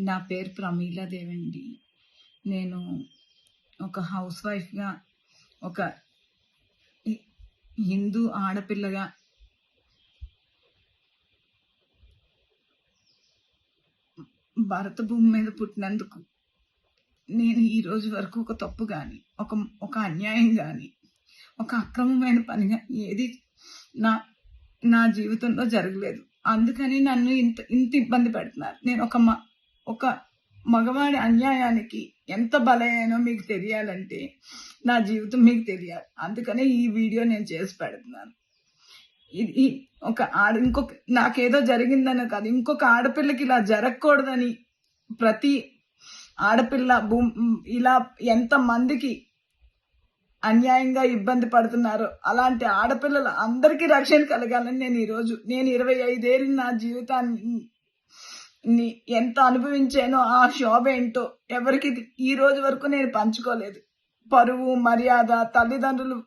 నా పేరు ప్రమీలాదేవి అండి. నేను ఒక హౌస్ వైఫ్‌గా, ఒక హిందూ ఆడపిల్లగా భరత భూమి మీద పుట్టినందుకు నేను ఈ రోజు వరకు ఒక తప్పు గాని, ఒక అన్యాయం గాని, ఒక అక్రమమైన పనిగా ఏది నా నా జీవితంలో జరగలేదు. అందుకని నన్ను ఇంత ఇబ్బంది పెడుతున్నారు. నేను ఒక మగవాడి అన్యాయానికి ఎంత బలయ్యానో మీకు తెలియాలంటే నా జీవితం మీకు తెలియాలి. అందుకనే ఈ వీడియో నేను చేసి పెడుతున్నాను. ఇది ఇంకొక నాకేదో జరిగిందని కాదు, ఇంకొక ఆడపిల్లకి ఇలా జరగకూడదని ప్రతి ఆడపిల్ల ఇలా ఎంత మందికి అన్యాయంగా ఇబ్బంది పడుతున్నారో అలాంటి ఆడపిల్లలు అందరికీ రక్షణ కలగాలని నేను 25 ఏళ్ళు నా జీవితాన్ని ఎంత అనుభవించానో ఆ శోభ ఏంటో ఎవరికి ఈ రోజు వరకు నేను పంచుకోలేదు. పరువు మర్యాద, తల్లిదండ్రులు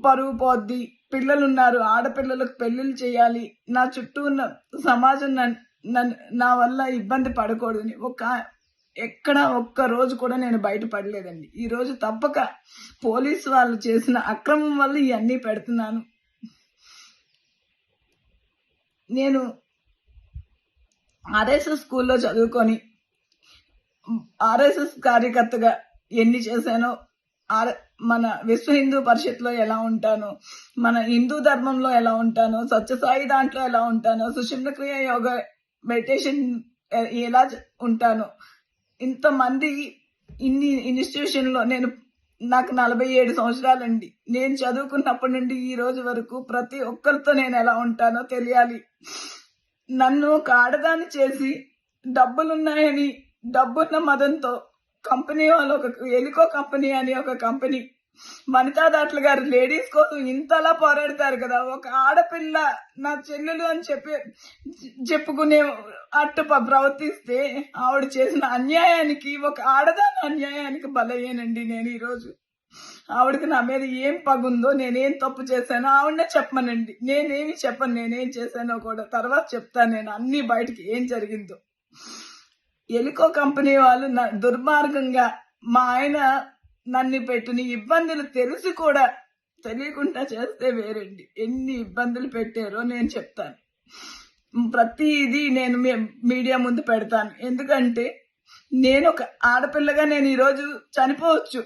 పరువు పోద్ది, పిల్లలున్నారు, ఆడపిల్లలకు పెళ్లిళ్ళు చేయాలి, నా చుట్టూ ఉన్న సమాజం నా వల్ల ఇబ్బంది పడకూడదని ఎక్కడ ఒక్క రోజు కూడా నేను బయటపడలేదండి. ఈ రోజు తప్పక పోలీసు వాళ్ళు చేసిన అక్రమం వల్ల ఇవన్నీ పెడుతున్నాను. నేను ఆర్ఎస్ఎస్ స్కూల్లో చదువుకొని ఆర్ఎస్ఎస్ కార్యకర్తగా ఎన్ని చేశానో, మన విశ్వ హిందూ పరిషత్లో ఎలా ఉంటానో, మన హిందూ ధర్మంలో ఎలా ఉంటానో, సత్యసాయి దాంట్లో ఎలా ఉంటానో, సుషుమ్న క్రియ యోగ మెడిటేషన్ ఎలా ఉంటానో, ఇంతమంది ఇన్ని ఇన్స్టిట్యూషన్లో నాకు 47 సంవత్సరాలండి. నేను చదువుకున్నప్పటి నుండి ఈ రోజు వరకు ప్రతి ఒక్కరితో నేను ఎలా ఉంటానో తెలియాలి. నన్ను ఒక ఆడదాన్ని చేసి డబ్బులున్నాయని, డబ్బున్న మదంతో కంపెనీ వాళ్ళు ఒక ఎలికో కంపెనీ అని ఒక కంపెనీ, వనితా దాట్ల గారు లేడీస్ కోసం ఇంతలా పోరాడతారు కదా. ఒక ఆడపిల్ల నా చెల్లెలు అని చెప్పుకునే అట్టు ప్రవర్తిస్తే ఆవిడ చేసిన అన్యాయానికి, ఒక ఆడదాని అన్యాయానికి బలయ్యానండి నేను ఈరోజు. ఆవిడకి నా మీద ఏం పగుందో, నేనేం తప్పు చేశానో ఆవిడనే చెప్పమనండి. నేనేమి చెప్పను, నేనేం చేశానో కూడా తర్వాత చెప్తాను. నేను అన్ని బయటికి ఏం జరిగిందో. ఎలికో కంపెనీ వాళ్ళు దుర్మార్గంగా మా ఆయన నన్ను పెట్టిన ఇబ్బందులు తెలిసి కూడా తెలియకుండా చేస్తే వేరండి. ఎన్ని ఇబ్బందులు పెట్టారో నేను చెప్తాను. ప్రతిదీ నేను మీడియా ముందు పెడతాను. ఎందుకంటే నేను ఒక ఆడపిల్లగా నేను ఈరోజు చనిపోవచ్చు,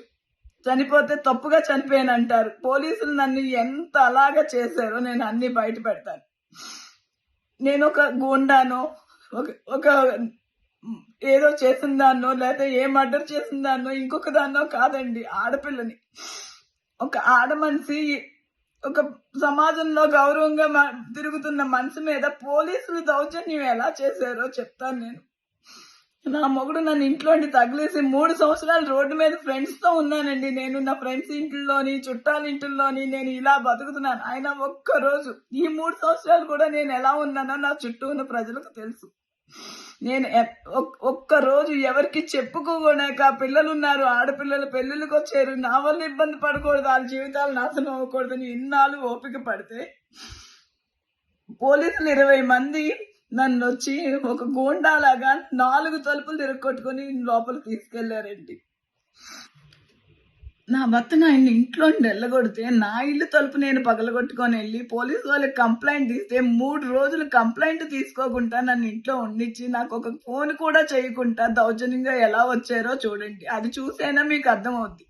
చనిపోతే తప్పుగా చనిపోయాను అంటారు. పోలీసులు నన్ను ఎంత అలాగా చేశారో నేను అన్ని బయట పెడతాను. నేను ఒక గూండానో, ఒక ఏదో చేసిన దాన్నో, లేకపోతే ఏ మర్డర్ చేసిన దాన్నో, ఇంకొక దాన్నో కాదండి. ఆడపిల్లని, ఒక ఆడ మనిషి, ఒక సమాజంలో గౌరవంగా తిరుగుతున్న మనిషి మీద పోలీసులు దౌర్జన్యం ఎలా చేశారో చెప్తాను నేను. నా మొగుడు నన్ను ఇంట్లోండి తగిలేసి 3 సంవత్సరాలు రోడ్డు మీద ఫ్రెండ్స్ తో ఉన్నానండి. నేను నా ఫ్రెండ్స్ ఇంట్లోని, చుట్టాల ఇంట్లోని నేను ఇలా బతుకుతున్నాను. ఆయన ఒక్కరోజు ఈ 3 సంవత్సరాలు కూడా నేను ఎలా ఉన్నానో నా చుట్టూ ఉన్న ప్రజలకు తెలుసు. నేను ఒక్కరోజు ఎవరికి చెప్పుకోలేక, పిల్లలున్నారు, ఆడపిల్లలు పెళ్లిళ్ళకి వచ్చారు, నా వల్ల ఇబ్బంది పడకూడదు, వాళ్ళ జీవితాలు నాశనం అవ్వకూడదని ఇన్నాళ్ళు ఓపిక పడితే పోలీసులు 20 మంది నన్ను వచ్చి ఒక గూండాలాగా 4 తలుపులు తిరగొట్టుకుని లోపల తీసుకెళ్లారండి. నా భర్త నా ఇంట్లో వెళ్ళగొడితే నా ఇల్లు తలుపు నేను పగలగొట్టుకొని వెళ్ళి పోలీసు వాళ్ళకి కంప్లైంట్ ఇస్తే 3 రోజులు కంప్లైంట్ తీసుకోకుండా నన్ను ఇంట్లో ఉండిచ్చి నాకు ఒక ఫోన్ కూడా చేయకుండా దౌర్జన్యంగా ఎలా వచ్చారో చూడండి. అది చూసైనా మీకు అర్థమవుద్ది.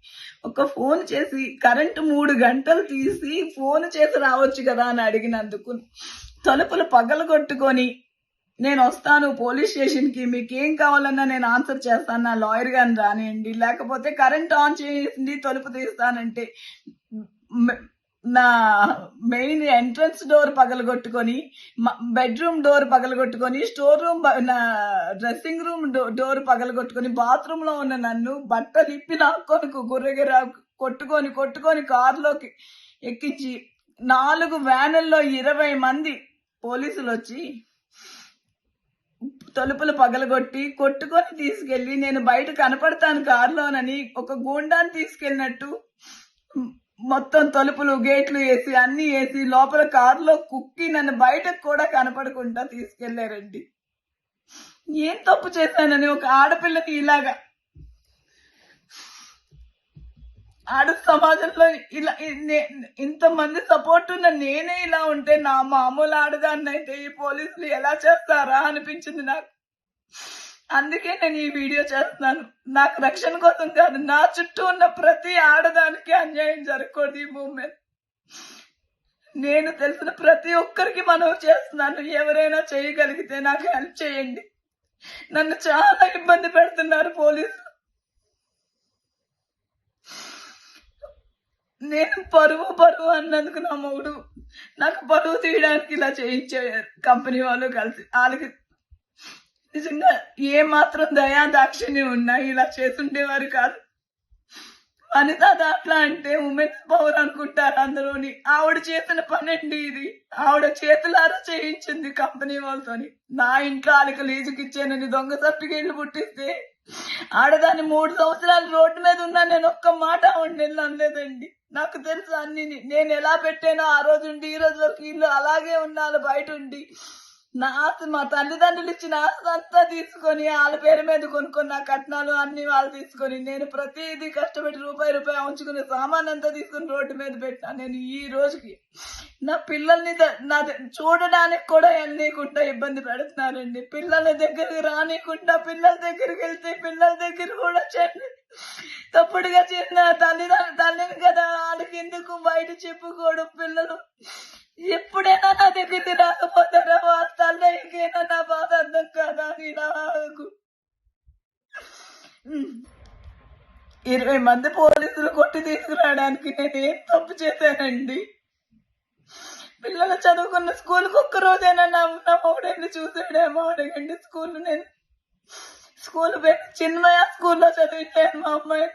ఒక ఫోన్ చేసి కరెంటు 3 గంటలు తీసి ఫోన్ చేసి రావచ్చు కదా అని అడిగినందుకు తలుపులు పగలగొట్టుకొని నేను వస్తాను పోలీస్ స్టేషన్కి, మీకేం కావాలన్నా నేను ఆన్సర్ చేస్తాను, నా లాయర్ గారిని రానియండి, లేకపోతే కరెంట్ ఆన్ చేసి తలుపు తీస్తానంటే నా మెయిన్ ఎంట్రన్స్ డోర్ పగలగొట్టుకొని, బెడ్రూమ్ డోర్ పగలగొట్టుకొని, స్టోర్ రూమ్, నా డ్రెస్సింగ్ రూమ్ డోర్ పగలగొట్టుకొని, బాత్రూమ్ లో ఉన్న నన్ను బట్టలు ఇప్పి నాక్కొని గుర్రగిర కొట్టుకొని కారులోకి ఎక్కించి 4 వ్యానుల్లో 20 మంది పోలీసులు వచ్చి తలుపులు పగలగొట్టి కొట్టుకొని తీసుకెళ్లి, నేను బయట కనపడతాను కారులోనని ఒక గూండాన్ని తీసుకెళ్ళినట్టు మొత్తం తలుపులు గేట్లు వేసి అన్ని వేసి లోపల కారులో కుక్కి నన్ను బయటకు కూడా కనపడకుండా తీసుకెళ్లారండి. ఏం తప్పు చేశానని ఒక ఆడపిల్లకి ఇలాగా సమాజంలో ఇలా ఇంతమంది సపోర్ట్ ఉన్న నేనే ఇలా ఉంటే నా మామూలు ఆడదాన్ని అయితే ఈ పోలీసులు ఎలా చేస్తారా అనిపించింది నాకు. అందుకే నేను ఈ వీడియో చేస్తున్నాను. నాకు రక్షణ కోసం కాదు, నా చుట్టూ ఉన్న ప్రతి ఆడదానికి అన్యాయం జరగకూడదు ఈ మూవ్మెంట్. నేను తెలిసిన ప్రతి ఒక్కరికి మనవి చేస్తున్నాను, ఎవరైనా చేయగలిగితే నాకు హెల్ప్ చేయండి. నన్ను చాలా ఇబ్బంది పెడుతున్నారు పోలీసులు. నేను పరువు అన్నందుకు నా మొగుడు నాకు పరువు తీయడానికి ఇలా చేయించారు కంపెనీ వాళ్ళు కలిసి. వాళ్ళకి నిజంగా ఏ మాత్రం దయా దాక్షిణ్యం ఉన్నా ఇలా చేస్తుండేవారు కాదు. వనిత దాంట్లో అంటే ఉమెన్స్ పవర్ అనుకుంటారు అందరూని. ఆవిడ చేసిన పనండి ఇది. ఆవిడ చేతులారా చేయించింది కంపెనీ వాళ్ళతోని. నా ఇంట్లో వాళ్ళకి లీజుకి ఇచ్చానని దొంగ సర్టిఫికేట్లు పుట్టిస్తే ఆడదాన్ని 3 సంవత్సరాలు రోడ్డు మీద ఉన్నా నేను ఒక్క మాట ఉండలేదండి. నాకు తెలుసు అన్ని. నేను ఎలా పెట్టానో ఆ రోజు ఉండి ఈ రోజు వరకు ఇల్లు అలాగే ఉన్నాను. బయట ఉండి నా ఆస్తి మా తల్లిదండ్రులు ఇచ్చిన ఆస్తి అంతా తీసుకొని వాళ్ళ పేరు మీద కొనుక్కున్న కట్నాలు అన్ని వాళ్ళు తీసుకొని నేను ప్రతిదీ కష్టపడి రూపాయి ఉంచుకునే సామాన్ అంతా తీసుకుని రోడ్డు మీద పెట్టినా. నేను ఈ రోజుకి నా పిల్లల్ని నా చూడడానికి కూడా వెళ్ళనీయకుండా ఇబ్బంది పెడుతున్నారండి. పిల్లల దగ్గరికి రానికుండా, పిల్లల దగ్గరికి వెళ్తే పిల్లల దగ్గర కూడా తప్పుడుగా చేసిన తల్లిని కదా వాళ్ళకి ఎందుకు బయట చెప్పుకోవడం. పిల్లలు ఎప్పుడైనా నా దగ్గరికి రాకపోతారా వాళ్ళ తల్లయ్యకైనా నా బాధ అర్థం కాదా అని నాకు 20 మంది పోలీసులు కొట్టి తీసుకురావడానికి నేను ఏం తప్పు చేశానండి? పిల్లలు చదువుకున్న స్కూల్కి ఒక్క రోజైనా నా మొగుడైనా చూసాడేమో అడగండి. నేను స్కూల్ చిన్మయ స్కూల్లో చదివించాను మా అమ్మాయి.